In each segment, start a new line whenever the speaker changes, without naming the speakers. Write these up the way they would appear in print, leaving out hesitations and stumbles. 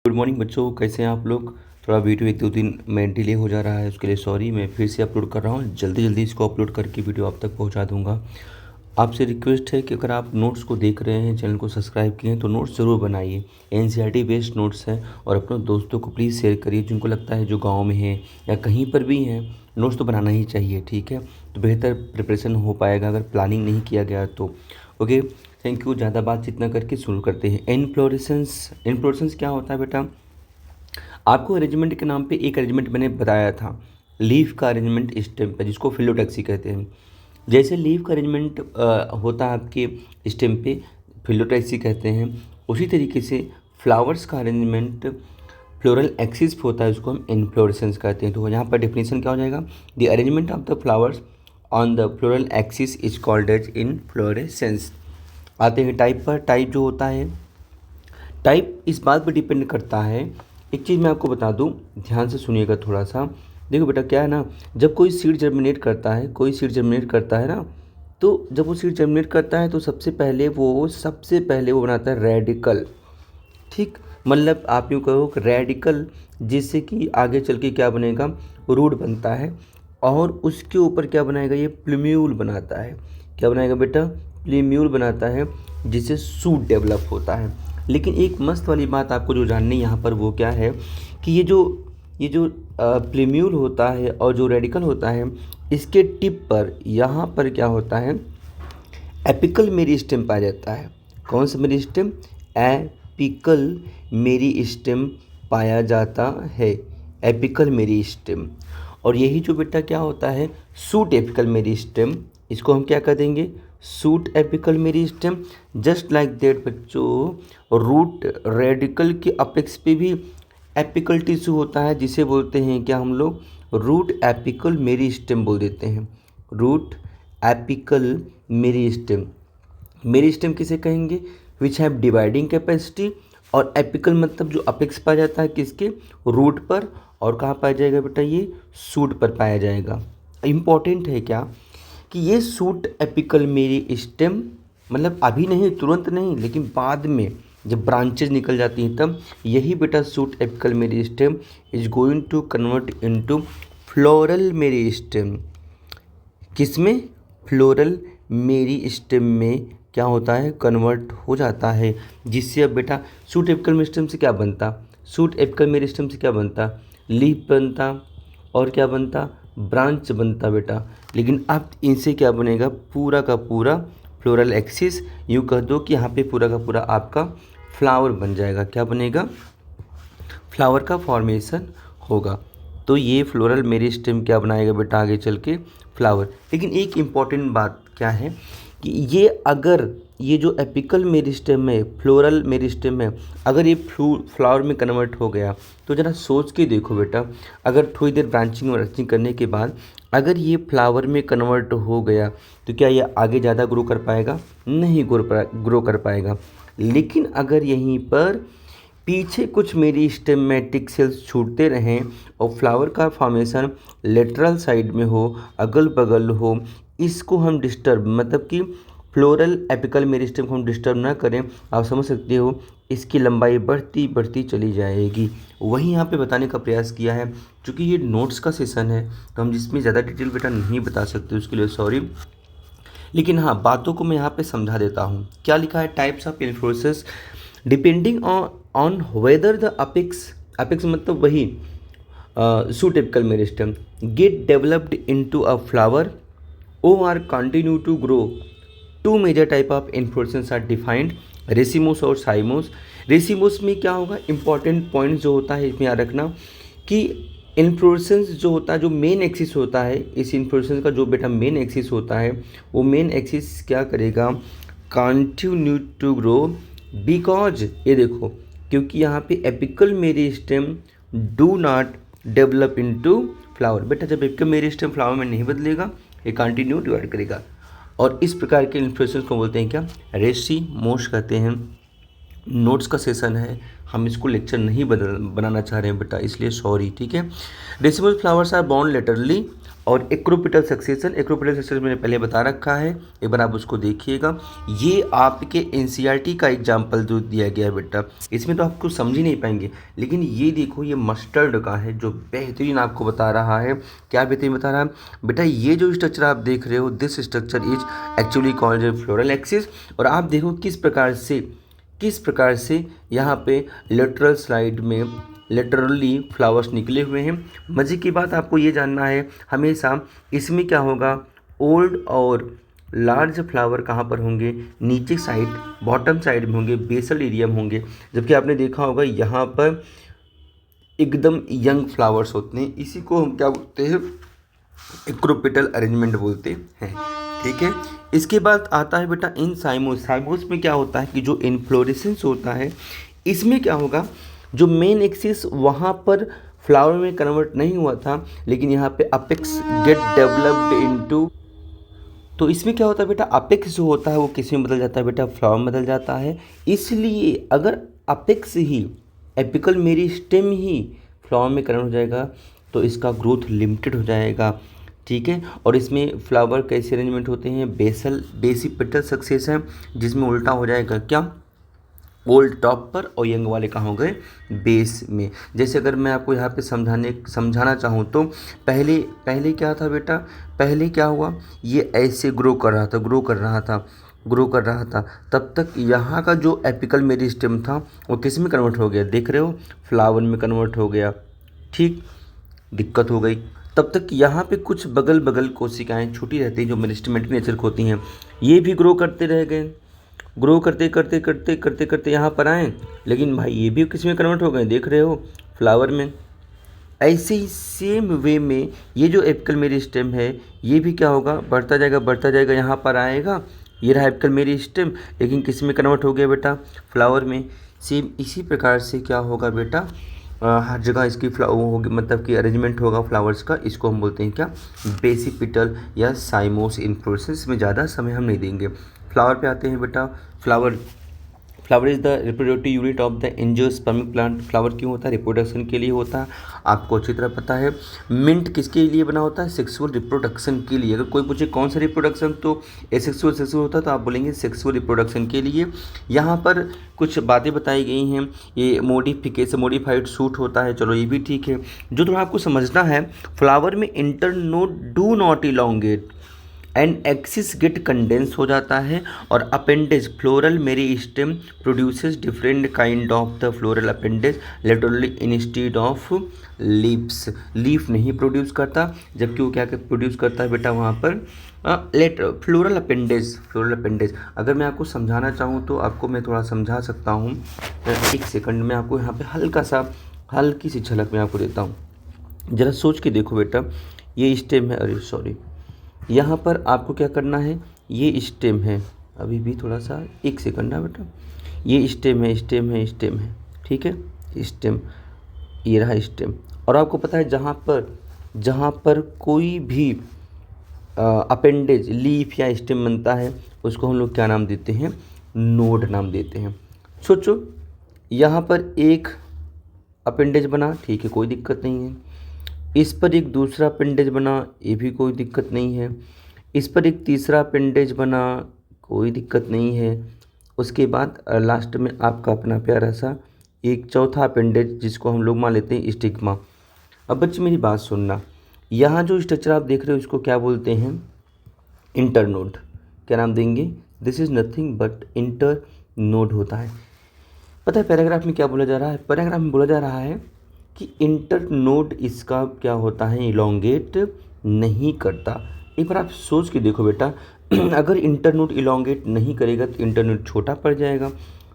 Good morning बच्चों, कैसे हैं आप लोग। थोड़ा वीडियो एक दो दिन में डिले हो जा रहा है, उसके लिए सॉरी। मैं फिर से अपलोड कर रहा हूँ, जल्दी जल्दी इसको अपलोड करके वीडियो आप तक पहुँचा दूँगा। आपसे रिक्वेस्ट है कि अगर आप नोट्स को देख रहे हैं, चैनल को सब्सक्राइब किए हैं, तो नोट्स ज़रूर बनाइए। एनसीईआरटी बेस्ड नोट्स हैं और अपने दोस्तों को प्लीज़ शेयर करिए जिनको लगता है जो गाँव में है या कहीं पर भी हैं। नोट्स तो बनाना ही चाहिए, ठीक है। तो बेहतर प्रिपरेशन हो पाएगा अगर प्लानिंग नहीं किया गया तो। Okay, thank you. ज़्यादा बातचीत ना करके शुरू करते हैं। इनफ्लोरेसेंस क्या होता है बेटा। आपको अरेंजमेंट के नाम पे एक अरेंजमेंट मैंने बताया था, लीफ का अरेंजमेंट स्टेम पे, जिसको फिलोटैक्सी कहते हैं। जैसे लीफ का अरेंजमेंट होता है आपके स्टेम पे, फिलोटैक्सी कहते हैं। उसी तरीके से फ्लावर्स का अरेंजमेंट फ्लोरल एक्सिस पे होता है, उसको हम इनफ्लोरेसेंस कहते हैं। तो यहाँ पर डेफिनेशन क्या हो जाएगा, the arrangement of the flowers on the floral axis is called as inflorescence. आते हैं टाइप पर। टाइप जो होता है, टाइप इस बात पर डिपेंड करता है। एक चीज़ मैं आपको बता दूं, ध्यान से सुनिएगा थोड़ा सा। देखो बेटा, क्या है ना, जब कोई सीड जर्मिनेट करता है, ना, तो जब वो सीड जर्मिनेट करता है तो सबसे पहले वो बनाता है रेडिकल। ठीक, मतलब आप यूँ कहो कि रेडिकल, जिससे कि आगे चल के क्या बनेगा, रूट बनता है। और उसके ऊपर क्या बनाएगा, ये प्लूम्यूल बनाता है। क्या बनाएगा बेटा, प्लूम्यूल बनाता है, जिससे सूट डेवलप होता है। लेकिन एक मस्त वाली बात आपको जो जाननी यहाँ पर, वो क्या है कि ये जो प्लूम्यूल होता है और जो रेडिकल होता है, इसके टिप पर यहाँ पर क्या होता है, एपिकल मेरिस्टेम पाया जाता है। कौन सा मेरिस्टेम, एपिकल मेरिस्टेम पाया जाता है, एपिकल मेरिस्टेम। और यही जो बेटा क्या होता है, सूट एपिकल मेरिस्टेम, इसको हम क्या कर देंगे, suit apical meristem. Just like that बच्चों, रूट रेडिकल के अपेक्स पे भी एपिकल टिश्यू होता है, जिसे बोलते हैं क्या हम लोग, रूट एपिकल मेरिस्टेम बोल देते हैं। Root apical meristem. मेरिस्टेम किसे कहेंगे, विच हैव डिवाइडिंग कैपेसिटी। और एपिकल मतलब जो अपेक्स पाया जाता है किसके, रूट पर। और कहाँ पाया जाएगा बेटा, ये सूट पर पाया जाएगा। इम्पॉर्टेंट है क्या कि ये सूट एपिकल मेरिस्टेम, मतलब अभी नहीं, तुरंत नहीं, लेकिन बाद में जब ब्रांचेज निकल जाती हैं तब यही बेटा shoot apical meristem is going to convert into floral meristem. किसमें, फ्लोरल मेरिस्टेम में क्या होता है, कन्वर्ट हो जाता है। जिससे अब बेटा सूट एपिकल मेरिस्टेम से क्या बनता, सूट एपिकल मेरिस्टेम से क्या बनता, लीफ बनता। और क्या बनता, ब्रांच बनता बेटा। लेकिन अब इनसे क्या बनेगा, पूरा का पूरा फ्लोरल एक्सिस, यूँ कह दो कि यहाँ पे पूरा का पूरा आपका फ्लावर बन जाएगा। क्या बनेगा, फ्लावर का फॉर्मेशन होगा। तो ये फ्लोरल मेरिस्टेम क्या बनाएगा बेटा, आगे चल के फ्लावर। लेकिन एक इम्पॉर्टेंट बात क्या है कि ये अगर ये जो एपिकल मेरिस्टेम है, फ्लोरल मेरिस्टेम है, अगर ये फ्लावर में कन्वर्ट हो गया, तो ज़रा सोच के देखो बेटा, अगर थोड़ी देर ब्रांचिंग करने के बाद अगर ये फ्लावर में कन्वर्ट हो गया, तो क्या ये आगे ज़्यादा ग्रो कर पाएगा, नहीं ग्रो कर पाएगा। लेकिन अगर यहीं पर पीछे कुछ मेरिस्टेमेटिक सेल्स छूटते रहें और फ्लावर का फॉर्मेशन लेटरल साइड में हो, अगल बगल हो, इसको हम डिस्टर्ब, मतलब कि फ्लोरल एपिकल मेरिस्टेम को हम डिस्टर्ब ना करें, आप समझ सकते हो, इसकी लंबाई बढ़ती बढ़ती चली जाएगी। वही यहाँ पे बताने का प्रयास किया है। क्योंकि ये नोट्स का सेशन है तो हम जिसमें ज़्यादा डिटेल बेटा नहीं बता सकते, उसके लिए सॉरी। लेकिन हाँ, बातों को मैं यहाँ पे समझा देता हूँ। क्या लिखा है, types of inflorescence depending on whether the apex मतलब वही shoot apical meristem get developed into a flower or continue to grow. Two major type of inflorescence are defined, racemose और साइमोस। रेसिमोस में क्या होगा, इंपॉर्टेंट पॉइंट जो होता है इसमें याद रखना कि इन्फ्लोरेसेंस जो होता है, जो मेन एक्सिस होता है, इस इन्फ्लोरेसेंस का जो बेटा मेन एक्सिस होता है, वो मेन एक्सिस क्या करेगा, कंटिन्यू टू ग्रो। बिकॉज ये देखो, क्योंकि यहाँ पे apical meristem do not develop into flower. बेटा जब एपिकल मेरिस्टेम फ्लावर में नहीं बदलेगा, ये कंटिन्यू डिवाइड करेगा। और इस प्रकार के इन्फ्लोरेसेंस को बोलते हैं क्या, रेसिमोस कहते हैं। नोट्स का सेशन है, हम इसको लेक्चर नहीं बनाना चाह रहे हैं बेटा, इसलिए सॉरी, ठीक है। Racemose flowers are borne laterally और एक्रोपिटल सक्सेशन, एक्रोपिटल सक्सेशन मैंने पहले बता रखा है, एक बार आप उसको देखिएगा। ये आपके एनसीईआरटी का एग्जाम्पल जो दिया गया है बेटा, इसमें तो आप कुछ समझ ही नहीं पाएंगे, लेकिन ये देखो ये मस्टर्ड का है जो बेहतरीन आपको बता रहा है। क्या बेहतरीन बता रहा है बेटा, ये जो स्ट्रक्चर आप देख रहे हो, this structure is actually called floral axis. और आप देखो किस प्रकार से यहाँ पे लेटरल स्लाइड में लेटरली फ्लावर्स निकले हुए हैं। मज़े की बात आपको ये जानना है हमेशा, इसमें क्या होगा, ओल्ड और लार्ज फ्लावर कहाँ पर होंगे, नीचे साइड बॉटम साइड में होंगे, बेसल एरिया में होंगे। जबकि आपने देखा होगा यहाँ पर एकदम यंग फ्लावर्स होते हैं। इसी को हम क्या बोलते हैं, एक्रोपिटल अरेंजमेंट बोलते हैं। ठीक है, इसके बाद आता है बेटा इन साइमोस। साइमोस में क्या होता है कि जो इन्फ्लोरेसेंस होता है, इसमें क्या होगा, जो मेन एक्सिस वहाँ पर फ्लावर में कन्वर्ट नहीं हुआ था, लेकिन यहाँ पे अपेक्स गेट डेवलप्ड इनटू। तो इसमें क्या होता है बेटा, अपेक्स जो होता है वो किस में बदल जाता है बेटा, फ्लावर में बदल जाता है। इसलिए अगर अपेक्स ही एपिकल मेरिस्टेम ही फ्लावर में कन्वर्ट हो जाएगा तो इसका ग्रोथ लिमिटेड हो जाएगा। ठीक है, और इसमें फ्लावर कैसे अरेंजमेंट होते हैं, बेसिपेटल सक्सेशन, जिसमें उल्टा हो जाएगा क्या, ओल्ड टॉप पर और यंग वाले कहाँ हो गए, बेस में। जैसे अगर मैं आपको यहाँ पे समझाना चाहूँ तो पहले क्या था बेटा, पहले क्या हुआ, ये ऐसे ग्रो कर रहा था, तब तक यहाँ का जो एपिकल मेरिस्टेम था वो किस में कन्वर्ट हो गया, देख रहे हो, फ्लावर में कन्वर्ट हो गया। ठीक, दिक्कत हो गई। तब तक यहाँ पे कुछ बगल कोशिकाएं छोटी रहती हैं जो मेरिस्टेमेटिक नेचर की होती हैं, ये भी ग्रो करते रह गए, ग्रो करते यहाँ पर आए, लेकिन भाई ये भी किस में कन्वर्ट हो गए, देख रहे हो, फ्लावर में। ऐसे ही सेम वे में ये जो एपिकल मेरिस्टेम है ये भी क्या होगा, बढ़ता जाएगा, यहाँ पर आएगा, ये रहा एपिकल मेरिस्टेम, लेकिन किस में कन्वर्ट हो गया बेटा, फ्लावर में। सेम इसी प्रकार से क्या होगा बेटा, हर जगह इसकी फ्लावर होगी, मतलब कि अरेंजमेंट होगा फ्लावर्स का। इसको हम बोलते हैं क्या, बेसिपिटल या साइमोस इन्फ्लोरेसेंस। में ज़्यादा समय हम नहीं देंगे। फ्लावर पे आते हैं बेटा। Flower is the reproductive unit of the angiospermic plant. Flower क्यों होता है, रिप्रोडक्शन के लिए होता है, आपको अच्छी तरह पता है। मिंट किसके लिए बना होता है, सेक्सुअल रिप्रोडक्शन के लिए। अगर कोई पूछे कौन सा रिप्रोडक्शन, तो एसेक्सुअल होता है, तो आप बोलेंगे सेक्सुअल रिप्रोडक्शन के लिए। यहाँ पर कुछ बातें बताई गई हैं, ये मॉडिफाइड सूट होता है, चलो ये भी ठीक है। जो थोड़ा आपको समझना है, फ्लावर में internode do not elongate and axis get condense हो जाता है, और appendage floral meristem produces different kind of the floral appendage laterally instead of leaves. Leaf नहीं प्रोड्यूस करता, जबकि वो क्या प्रोड्यूस करता है बेटा, वहाँ पर फ्लोरल अपेंडेज। अगर मैं आपको समझाना चाहूँ तो आपको मैं थोड़ा समझा सकता हूँ, एक सेकंड में आपको यहाँ पे हल्की सी झलक मैं आपको देता हूँ। ज़रा सोच के देखो बेटा, ये स्टेम है, अरे सॉरी, यहाँ पर आपको क्या करना है, ये स्टेम है, अभी भी थोड़ा सा एक सेकंड ना बेटा, ये स्टेम है, ठीक है, स्टेम, ये रहा स्टेम। और आपको पता है जहाँ पर कोई भी अपेंडेज लीफ या स्टेम बनता है उसको हम लोग क्या नाम देते हैं, नोड नाम देते हैं। सोचो, यहाँ पर एक अपेंडेज बना, ठीक है, कोई दिक्कत नहीं है। इस पर एक दूसरा अपेंडेज बना, ये भी कोई दिक्कत नहीं है। इस पर एक तीसरा अपेंडेज बना, कोई दिक्कत नहीं है। उसके बाद लास्ट में आपका अपना प्यारा सा एक चौथा अपेंडेज, जिसको हम लोग मान लेते हैं स्टिग्मा। अब बच्चे मेरी बात सुनना, यहाँ जो स्ट्रक्चर आप देख रहे हो इसको क्या बोलते हैं, इंटरनोड। क्या नाम देंगे, this is nothing but internode होता है। पता है पैराग्राफ में क्या बोला जा रहा है, पैराग्राफ में बोला जा रहा है कि इंटरनोड इसका क्या होता है, इलोंगेट नहीं करता। एक बार आप सोच के देखो बेटा, अगर इंटरनोड इलोंगेट नहीं करेगा तो इंटरनोड छोटा पड़ जाएगा।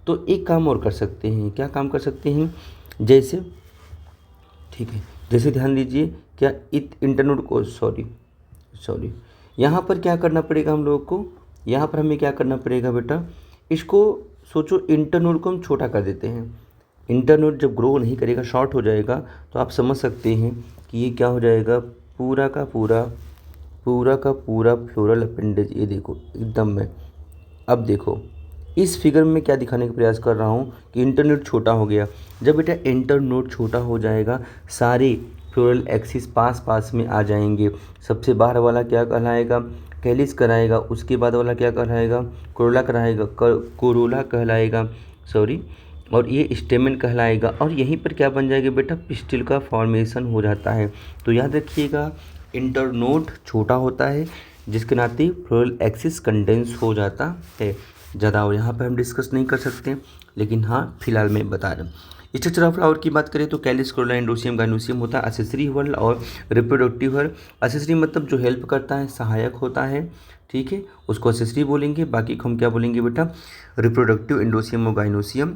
तो एक काम और कर सकते हैं, क्या काम कर सकते हैं, जैसे, ठीक है, जैसे ध्यान दीजिए, क्या इंटरनोड को सॉरी यहाँ पर क्या करना पड़ेगा हम लोगों को, यहाँ पर हमें क्या करना पड़ेगा बेटा, इसको सोचो, इंटरनोड को हम छोटा कर देते हैं। इंटरनोड जब ग्रो नहीं करेगा, शॉर्ट हो जाएगा, तो आप समझ सकते हैं कि ये क्या हो जाएगा, पूरा का पूरा फ्लोरल अपेंडेज। ये देखो एकदम में। अब देखो इस फिगर में क्या दिखाने का प्रयास कर रहा हूँ कि इंटरनोड छोटा हो गया। जब बेटा इंटरनोड छोटा हो जाएगा, सारे फ्लोरल एक्सिस पास पास में आ जाएंगे। सबसे बाहर वाला क्या कहलाएगा, कैलिस कहलाएगा। उसके बाद वाला क्या कहलाएगा, कोरोला कहलाएगा, कोरोला कहलाएगा, सॉरी, और ये स्टेमन कहलाएगा। और यहीं पर क्या बन जाएगा बेटा, पिस्टिल का फॉर्मेशन हो जाता है। तो याद रखिएगा, इंटरनोड छोटा होता है जिसके नाते फ्लोरल एक्सिस कंडेंस हो जाता है ज़्यादा। और यहाँ पर हम डिस्कस नहीं कर सकते, लेकिन हाँ फिलहाल मैं बता रहा हूँ। स्ट्रक्चर ऑफ फ्लावर की बात करें तो कैलिस, कोरोला, एंडोसियम, गाइनोसियम होता है। एक्सेसरी वर्ड और रिप्रोडक्टिव वर्ड। एक्सेसरी मतलब जो हेल्प करता है, सहायक होता है, ठीक है, उसको एक्सेसरी बोलेंगे। बाकी को हम क्या बोलेंगे बेटा, रिप्रोडक्टिव, एंडोसियम और गाइनोसियम।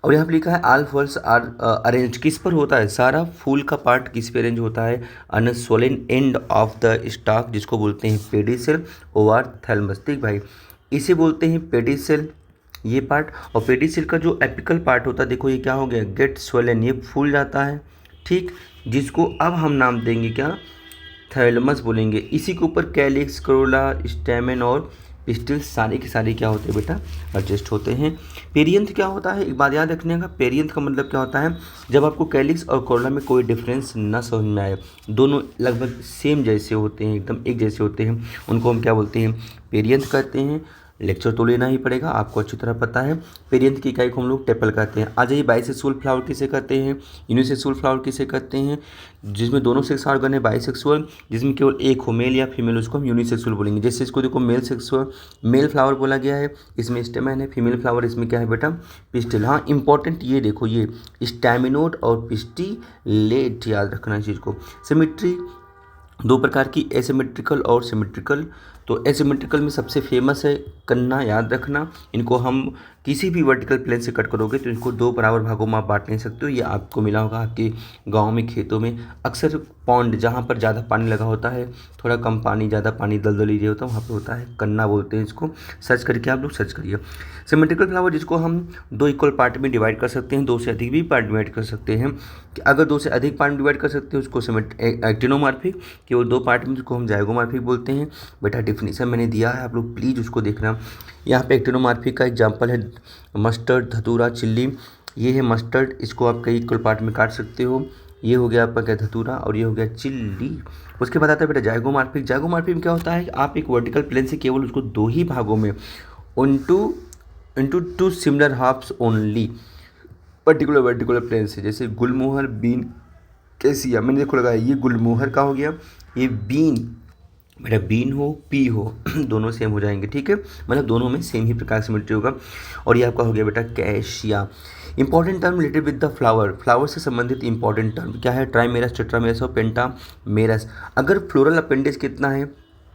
और यहाँ पे लिखा है ऑल फॉल्स आर अरेंज, किस पर होता है, सारा फूल का पार्ट किस पे अरेंज होता है, अन सोलन एंड ऑफ द स्टॉक, जिसको बोलते हैं पेडिसेल ओवर थैलमस। ठीक भाई, इसे बोलते हैं पेडिसेल, ये पार्ट। और पेडिसेल का जो एपिकल पार्ट होता है, देखो ये क्या हो गया, गेट स्वोलन, ये फूल जाता है, ठीक, जिसको अब हम नाम देंगे क्या, थैलमस बोलेंगे। इसी के ऊपर कैलिक्स, कोरोला, स्टेमन और पिस्टिल सारे के सारे क्या होते हैं बेटा, एडजस्ट होते हैं। पेरियंथ क्या होता है, एक बात याद रखने का, पेरियंथ का मतलब क्या होता है, जब आपको कैलिक्स और कोरोला में कोई डिफरेंस ना समझ में आए, दोनों लगभग सेम जैसे होते हैं, एकदम एक जैसे होते हैं, उनको हम क्या बोलते हैं, पेरियंथ कहते हैं। लेक्चर तो लेना ही पड़ेगा, आपको अच्छी तरह पता है। पेरियंथ की इकाई को हम लोग टेपल कहते हैं। आ जाइए, बाइसेक्सुअल फ्लावर किसे कहते हैं, यूनिसेक्सुअल फ्लावर किसे कहते हैं, जिसमें दोनों सेक्स ऑर्गन है, बाइसेक्सुअल, जिसमें केवल एक हो, मेल या फीमेल, उसको हम यूनिसेक्सुअल बोलेंगे। जैसे इसको देखो मेल सेक्सुअल, मेल फ्लावर बोला गया है, इसमें स्टेमन है, फीमेल फ्लावर इसमें क्या है बेटा, पिस्टिल। हाँ इंपॉर्टेंट ये देखो, ये स्टैमिनोड और पिस्टिलेट, याद रखना इस चीज़ को। सिमेट्री दो प्रकार की, एसिमेट्रिकल और सिमेट्रिकल। तो एसिमेट्रिकल में सबसे फेमस है कन्ना, याद रखना। इनको हम किसी भी वर्टिकल प्लेन से कट करोगे तो इनको दो बराबर भागों में आप बांट नहीं सकते हो। ये आपको मिला होगा आपके गांव में, खेतों में, अक्सर पॉन्ड जहाँ पर ज़्यादा पानी लगा होता है, थोड़ा कम पानी, ज़्यादा पानी, दलदली जो होता है वहाँ पर होता है, कन्ना बोलते हैं इसको। सर्च करके आप लोग सर्च करिए। सिमेट्रिकल फ्लावर जिसको हम दो इक्वल पार्ट में डिवाइड कर सकते हैं, दो से अधिक भी पार्ट डिवाइड कर सकते हैं। अगर दो से अधिक पार्ट डिवाइड कर सकते हैं उसको एक्टिनोमॉर्फिक, केवल दो पार्ट में उसको हम जाइगोमॉर्फिक बोलते हैं। बेटा डिफिनीशन मैंने दिया है, आप लोग प्लीज़ उसको देखना। यहाँ पे एक्टिनोमॉर्फिक का एग्जांपल है मस्टर्ड, धतूरा, चिल्ली। ये है मस्टर्ड, इसको आप कई इक्वल पार्ट में काट सकते हो। ये हो गया आपका क्या, धतूरा, और ये हो गया चिल्ली। उसके बाद आता है बेटा जाइगोमॉर्फिक। जाइगोमॉर्फिक में क्या होता है, आप एक वर्टिकल प्लेन से केवल उसको दो ही भागों में into two similar halves only, particular vertical plane से। जैसे गुलमोहर, बीन, कैसिया, मैंने देखो लगाया, ये गुलमोहर का हो गया, ये बीन, बेटा बीन हो, पी हो दोनों सेम हो जाएंगे, ठीक है, मतलब दोनों में सेम ही प्रकार से मिट्टी होगा। और ये आपका हो गया बेटा cassia. Important term related with the flower, flower से संबंधित इंपॉर्टेंट टर्म क्या है, ट्राइमेरस, टेट्रामेरस और पेंटामेरस। अगर फ्लोरल अपेंडेज कितना है,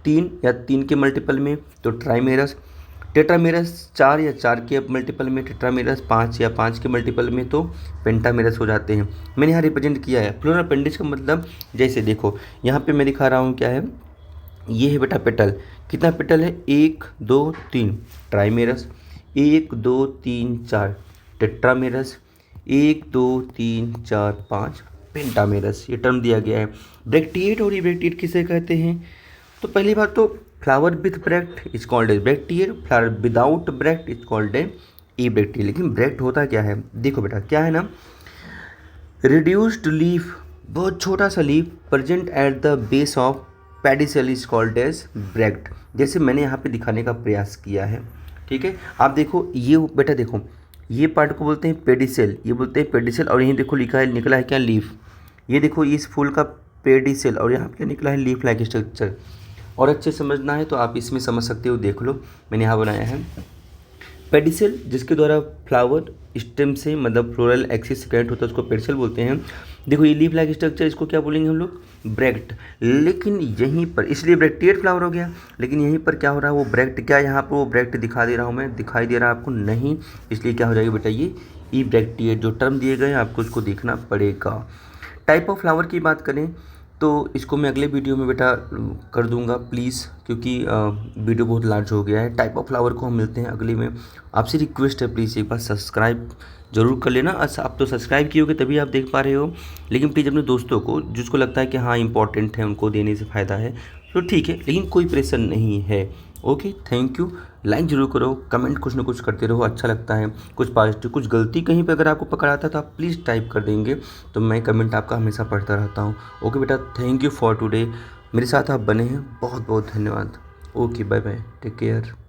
3 या 3 के मल्टीपल में तो ट्राइमेरस, टेट्रामेरस 4 या 4 के मल्टीपल में टेट्रामेरस, 5 या 5 के मल्टीपल में तो पेंटामेरस हो जाते हैं। मैंने यहाँ रिप्रेजेंट किया है फ्लोरल अपेंडेज का मतलब, जैसे देखो यहाँ पे मैं दिखा रहा हूँ क्या है, ये है बेटा पेटल, कितना पेटल है, 1 2 3 ट्राइमेरस, 1 2 3 4 टेट्रामेरस, 1 2 3 4 5 पेंटामेरस, ये टर्म दिया गया है। ब्रैक्टिएट और इब्रैक्टिएट किसे कहते हैं, तो पहली बात तो flower with bract is called as bracteate, flower without bract is called a ebracteate. लेकिन ब्रैक्ट होता क्या है, देखो बेटा क्या है ना, रिड्यूस्ड लीफ, बहुत छोटा सा leaf present at the base of pedicel is called as bract. जैसे मैंने यहाँ पे दिखाने का प्रयास किया है, ठीक है, आप देखो ये बेटा देखो, ये पार्ट को बोलते हैं पेडिसेल, ये बोलते हैं पेडिसेल, और यहीं देखो लिखा है, निकला है क्या, लीफ। ये देखो इस फूल का पेडिसेल, और यहाँ पे निकला है लीफ लाइक स्ट्रक्चर। और अच्छे समझना है तो आप इसमें समझ सकते हो, देख लो मैंने यहाँ बनाया है पेडिसेल, जिसके द्वारा फ्लावर स्टेम से मतलब फ्लोरल एक्सिस से कनेक्ट होता है, उसको पेडिसेल बोलते हैं। देखो ये लीफ लाइक स्ट्रक्चर, इसको क्या बोलेंगे हम लोग, ब्रैक्ट। लेकिन यहीं पर, इसलिए ब्रैक्टिएट फ्लावर हो गया, लेकिन यहीं पर क्या हो रहा है, वो ब्रैक्ट, क्या यहाँ पर वो ब्रैक्ट दिखा दे रहा हूँ मैं, दिखाई दे रहा है आपको नहीं, इसलिए क्या हो जाएगा बेटा, ये ई ब्रैक्टिएट, जो टर्म दिए गए हैं आपको उसको देखना पड़ेगा। टाइप ऑफ फ्लावर की बात करें तो इसको मैं अगले वीडियो में बेटा कर दूंगा प्लीज़, क्योंकि वीडियो बहुत लार्ज हो गया है। टाइप ऑफ फ्लावर को हम मिलते हैं अगले में। आपसे रिक्वेस्ट है प्लीज़ एक बार सब्सक्राइब जरूर कर लेना। अच्छा आप तो सब्सक्राइब किए होगे तभी आप देख पा रहे हो, लेकिन प्लीज़ अपने दोस्तों को जिसको लगता है कि हाँ इंपॉर्टेंट है उनको देने से फ़ायदा है तो ठीक है, लेकिन कोई प्रेशर नहीं है। Okay, thank you. लाइक ज़रूर करो, कमेंट कुछ ना कुछ करते रहो, अच्छा लगता है। कुछ पॉजिटिव, कुछ गलती कहीं पे अगर आपको पकड़ा आता है तो आप प्लीज़ टाइप कर देंगे, तो मैं कमेंट आपका हमेशा पढ़ता रहता हूँ। ओके बेटा, थैंक यू फॉर टुडे, मेरे साथ आप बने हैं, बहुत बहुत धन्यवाद। Okay, bye bye, take care.